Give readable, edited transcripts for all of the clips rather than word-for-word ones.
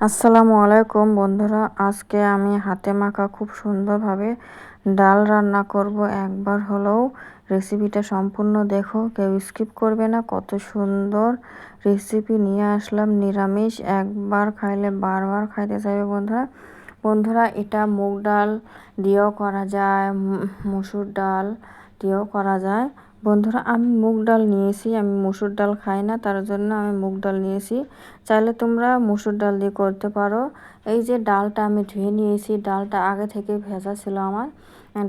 আসসালামু আলাইকুম বন্ধুরা, আজকে আমি হাতে মাখা খুব সুন্দরভাবে ডাল রান্না করব। একবার হলেও রেসিপিটা সম্পূর্ণ দেখো, কেউ স্কিপ করবে না। কত সুন্দর রেসিপি নিয়ে আসলাম, নিরামিষ, একবার খাইলে বারবার খাইতে চাইবে বন্ধুরা। বন্ধুরা, এটা মুগ ডাল দিয়েও করা যায়, মসুর ডাল দিয়েও করা যায়। বন্ধুরা, আমি মুগ ডাল নিয়েছি, আমি মসুর ডাল খাই না, তার জন্য আমি মুগ ডাল নিয়েছি। চাইলে তোমরা মসুর ডাল দিয়ে করতে পারো। এই যে ডালটা আমি ধুয়ে নিয়েছি, ডালটা আগে থেকে ভেজা ছিল আমার।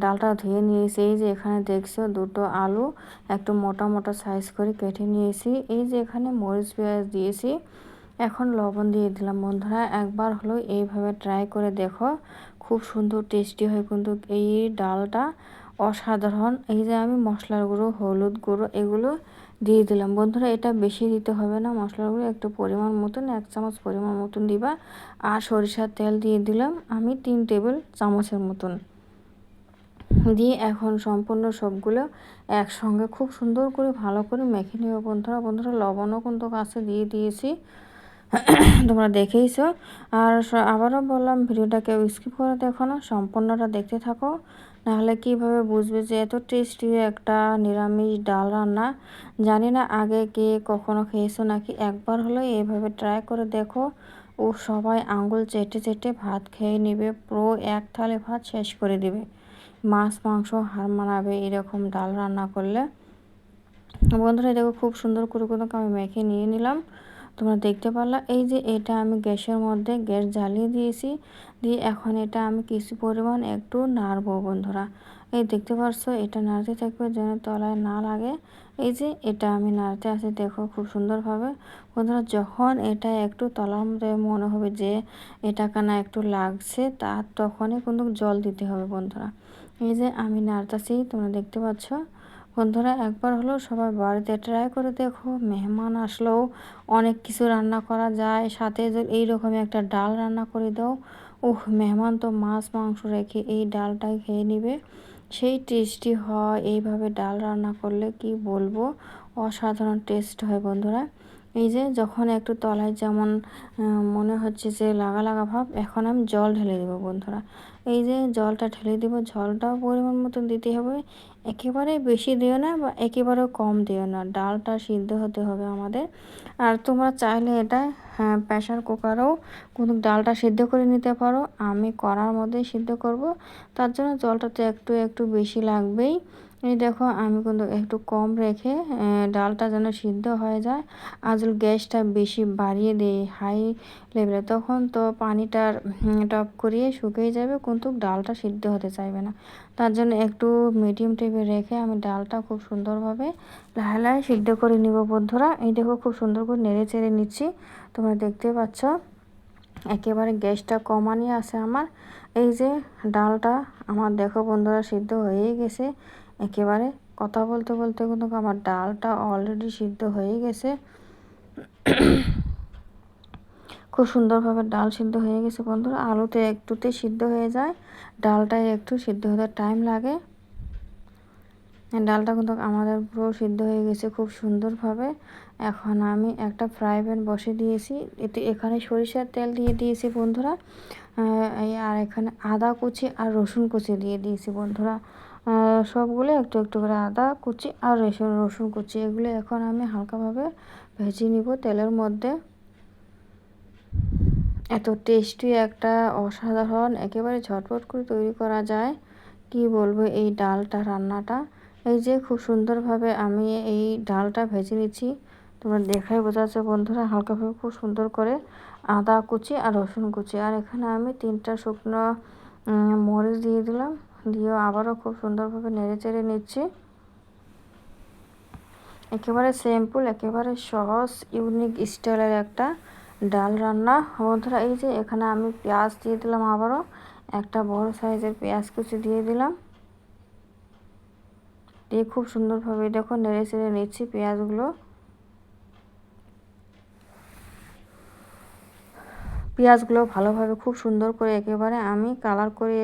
ডালটা ধুয়ে নিয়েছি। এই যে এখানে দেখছো দুটো আলু একটু মোটা মোটা সাইজ করে কেটে নিয়েছি। এই যে এখানে মরিচ পেঁয়াজ দিয়েছি, এখন লবণ দিয়ে দিলাম। বন্ধুরা, একবার হলো এইভাবে ট্রাই করে দেখো, খুব সুন্দর টেস্টি হয় কিন্তু এই ডালটা, অসাধারণ। এই যে আমি মশলার গুঁড়ো, হলুদ গুঁড়ো এগুলো দিয়ে দিলাম। বন্ধুরা, এটা বেশি দিতে হবে না, মশলার গুঁড়ো একটু পরিমাণ মতন, 1 চামচ পরিমাণ মতন দিবা। আর সরিষার তেল দিয়ে দিলাম আমি 3 টেবিল চামচের মতন দিয়ে এখন সম্পূর্ণ সবগুলো একসঙ্গে খুব সুন্দর করে ভালো করে মেখে নেব। বন্ধুরা লবণও কিন্তু কাছে দিয়ে দিয়েছি, তোমরা দেখেইছো। আর আবারও বললাম, ভিডিওটা কেউ স্কিপ করে দেখো না, সম্পূর্ণটা দেখতে থাকো, নাহলে কিভাবে বুঝবে যে এত টেস্টি একটা নিরামিষ ডাল রান্না। জানি না আগে কে কখনো খেয়েছো নাকি, একবার হলো এইভাবে ট্রাই করে দেখো। ও সবাই আঙ্গুল চেটে চেটে ভাত খেয়ে নেবে, পুরো 1 থালি ভাত শেষ করে দিবে, মাছ মাংস হার মানাবে এরকম ডাল রান্না করলে। বন্ধুরা, দেখো খুব সুন্দর করে কিন্তু আমি মেখে নিয়ে নিলাম, তোমরা দেখতে পারলা। এই যে এটা আমি গ্যাসের মধ্যে গ্যাস জ্বালিয়ে দিয়েছি, দিয়ে এখন এটা আমি কিছু পরিমাণ একটু নাড়বো। বন্ধুরা, এই দেখতে পারছো, এটা নাড়তে থাকবে যেন তলায় না লাগে। এই যে এটা আমি নাড়তে আসি, দেখো খুব সুন্দরভাবে। বন্ধুরা, যখন এটা একটু তলার মধ্যে মনে হবে যে এটা কানা একটু লাগছে, তার তখনই কিন্তু জল দিতে হবে। বন্ধুরা, এই যে আমি নাড়তেছি, তোমরা দেখতে পাচ্ছ। বন্ধুরা, একবার হলো সবাই বাড়িতে ট্রাই করে দেখো, মেহমান আসলেও অনেক কিছু রান্না করা যায়, সাথে যদি এইরকমই একটা ডাল রান্না করে দাও, মেহমান তো মাছ মাংস রেখে এই ডালটাই খেয়ে নেবে, সেই টেস্টি হয়। এইভাবে ডাল রান্না করলে কি বলবো, অসাধারণ টেস্ট হয়। বন্ধুরা, এই যে যখন একটু তলায় যেমন মনে হচ্ছে যে লাগা লাগা ভাব, এখন আমি জল ঢেলে দেবো। বন্ধুরা, এই যে জলটা ঢেলে দেবো, জলটাও পরিমাণ মতন দিতে হবে, একেবারে বেশি দিও না বা একেবারেও কম দিও না, ডালটা সিদ্ধ হতে হবে আমাদের। আর তোমরা চাইলে এটা প্রেশার কুকারেও কিন্তু ডালটা সিদ্ধ করে নিতে পারো, আমি কড়ার মধ্যেই সিদ্ধ করব, তার জন্য জলটা তো একটু একটু বেশি লাগবেই। এই দেখো আমি কিন্তু একটু কম রেখে ডালটা যেন সিদ্ধ হয়ে যায়। আর যদি গ্যাসটা বেশি বাড়িয়ে দিই হাই লেভেলে, তখন তো পানিটার টপ করিয়ে শুকিয়ে যাবে, কিন্তু ডালটা সিদ্ধ হতে চাইবে না। তার জন্য একটু মিডিয়াম টাইপে রেখে আমি ডালটা খুব সুন্দরভাবে লাহে লাহে সিদ্ধ করে নিব। বন্ধুরা, এই দেখো খুব সুন্দর করে নেড়ে চেড়ে নিচ্ছি, তোমরা দেখতে পাচ্ছ। একেবারে গ্যাসটা কমানি আছে আমার। এই যে ডালটা আমার দেখো বন্ধুরা সিদ্ধ হয়েই গেছে একেবারে। কথা বলতে বলতে কিন্তু আমার ডালটা অলরেডি সিদ্ধ হয়ে গেছে, খুব সুন্দরভাবে ডাল সিদ্ধ হয়ে গেছে। বন্ধুরা, আলুতে একটুতে সিদ্ধ হয়ে যায়, ডালটায় একটু সিদ্ধ হতে টাইম লাগে। ডালটা কিন্তু আমাদের পুরো সিদ্ধ হয়ে গেছে খুব সুন্দরভাবে। এখন আমি একটা ফ্রাই প্যান বসে দিয়েছি, এখানে সরিষার তেল দিয়ে দিয়েছি। বন্ধুরা, আর এখানে আদা কুচি আর রসুন কুচি দিয়ে দিয়েছি। বন্ধুরা, সবগুলো একটু একটু করে আদা কুচি আর রসুন কুচি, এগুলো এখন আমি হালকাভাবে ভেজে নিব তেলের মধ্যে। এত টেস্টি একটা অসাধারণ, একেবারে ঝটপট করে তৈরি করা যায়, কি বলবো এই ডালটা রান্নাটা। এই যে খুব সুন্দরভাবে আমি এই ডালটা ভেজে নিচ্ছি, তোমরা দেখাই বোঝা যাচ্ছে। বন্ধুরা, হালকাভাবে খুব সুন্দর করে আদা কুচি আর রসুন কুচি, আর এখানে আমি 3টা শুকনো মরিচ দিয়ে দিলাম, দিয়ে আবারও খুব সুন্দরভাবে নেড়ে চেড়ে নিচ্ছি। একেবারে সিম্পল, একেবারে সহজ, ইউনিক স্টাইলের একটা ডাল রান্না। বন্ধুরা, এই যে এখানে আমি পেঁয়াজ দিয়ে দিলাম, আবারও একটা বড় সাইজের পেঁয়াজ কুচি দিয়ে দিলাম, দিয়ে খুব সুন্দরভাবে দেখো নেড়ে চেড়ে নিচ্ছি পেঁয়াজগুলো ভালোভাবে খুব সুন্দর করে একেবারে আমি কালার করে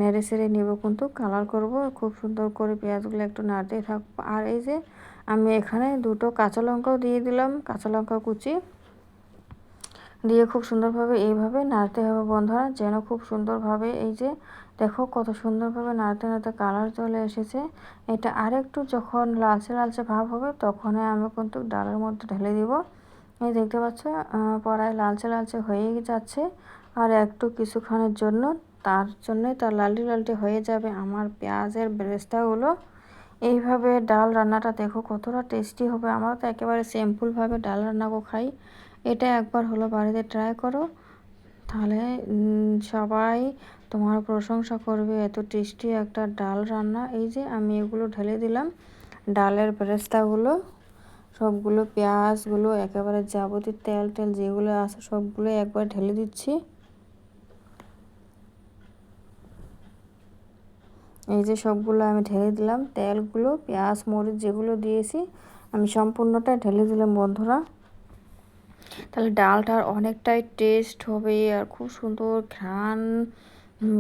নেড়ে চেড়ে নেব, কিন্তু কালার করব খুব সুন্দর করে, পেঁয়াজগুলো একটু নাড়তেই থাকবো। আর এই যে আমি এখানে 2টো কাঁচা লঙ্কাও দিয়ে দিলাম, কাঁচা লঙ্কা কুচি দিয়ে খুব সুন্দরভাবে এইভাবে নাড়তে হবে বন্ধুরা, যেন খুব সুন্দরভাবে এই যে দেখো কত সুন্দরভাবে নাড়তে নাড়তে কালার চলে এসেছে। এটা আরেকটু যখন লালচে লালচে ভাব হবে তখনই আমি কিন্তু ডালের মধ্যে ঢেলে দিব। এই দেখতে পাচ্ছ প্রায় লালচে লালচে হয়ে যাচ্ছে। আর একটু কিছুক্ষণের জন্য তার জন্যই তার লালটি লালটি হয়ে যাবে আমার পেঁয়াজের বেরেস্তাগুলো। এইভাবে ডাল রান্নাটা দেখো কতটা টেস্টি হবে। আমরা তো একেবারে সিম্পলভাবে ডাল রান্না খাই, এটা একবার হলো বাড়িতে ট্রাই করো, তাহলে সবাই তোমার প্রশংসা করবে। এত টেস্টি একটা ডাল রান্না। এই যে আমি এগুলো ঢেলে দিলাম, ডালের বেরেস্তাগুলো সবগুলো, পেঁয়াজগুলো একেবারে যাবতীয় তেল টেল যেগুলো আছে সবগুলো একবার ঢেলে দিচ্ছি। এই যে সবগুলো আমি ঢেলে দিলাম, তেলগুলো পেঁয়াজ মরিচ যেগুলো দিয়েছি আমি সম্পূর্ণটা ঢেলে দিলাম বন্ধুরা। তাহলে ডালটার অনেকটাই টেস্ট হবে আর খুব সুন্দর ঘ্রাণ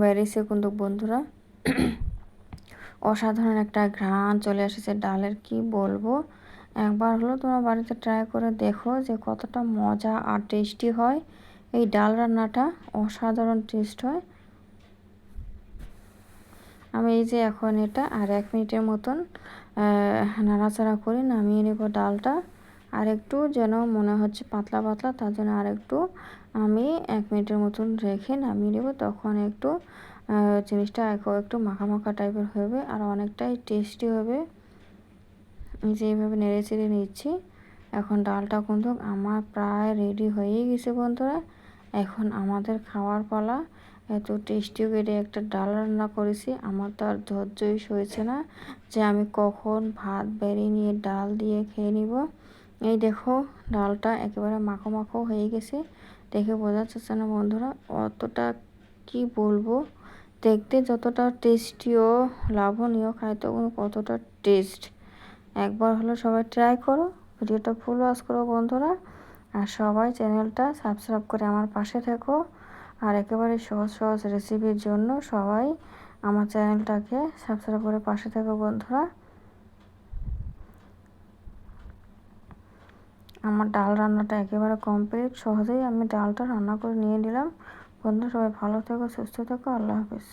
বেরিয়েছে কিন্তু বন্ধুরা। অসাধারণ একটা ঘ্রাণ চলে এসেছে ডালের, কি বলবো। একবার হলো তোমার বাড়িতে ট্রাই করে দেখো যে কতটা মজা আর টেস্টি হয় এই ডাল রান্নাটা, অসাধারণ টেস্ট হয়। আমি এই যে এখন এটা আর 1 মিনিটের মতন নাড়াচাড়া করে নামিয়ে নেব ডালটা। আর একটু যেন মনে হচ্ছে পাতলা পাতলা, তার জন্য আর একটু আমি 1 মিনিটের মতন রেখে নামিয়ে নেব। তখন একটু জিনিসটা একটু মাখা মাখা টাইপের হবে আর অনেকটাই টেস্টি হবে। এই যে এইভাবে নেড়ে চেড়ে নিচ্ছি। এখন ডালটা কিন্তু আমার প্রায় রেডি হয়েই গেছে বন্ধুরা। এখন আমাদের খাওয়ার পালা। এত টেস্টি করে একটা ডাল রান্না করেছি, আমার তো আর ধৈর্যই সইছে না যে আমি কখন ভাত বেড়ে নিয়ে ডাল দিয়ে খেয়ে নিব। এই দেখো ডালটা একেবারে মাখো মাখো হয়ে গেছে, দেখে বোঝা যাচ্ছে না বন্ধুরা অতটা, কি বলবো, দেখতে যতটা টেস্টিও লাভনীয়, খাইতে কতটা টেস্ট। একবার হলো সবাই ট্রাই করো, ভিডিওটা ফুল ওয়াচ করো বন্ধুরা। আর সবাই চ্যানেলটা সাবস্ক্রাইব করে আমার পাশে থেকো। আর একেবারে সহজ সহজ রেসিপির জন্য সবাই আমার চ্যানেলটাকে সাবস্ক্রাইব করে পাশে থেকো বন্ধুরা। আমার ডাল রান্নাটা একেবারে কমপ্লিট, সহজেই আমি ডালটা রান্না করে নিয়ে নিলাম। বন্ধুরা সবাই ভালো থেকো, সুস্থ থেকো, আল্লাহ হাফেজ।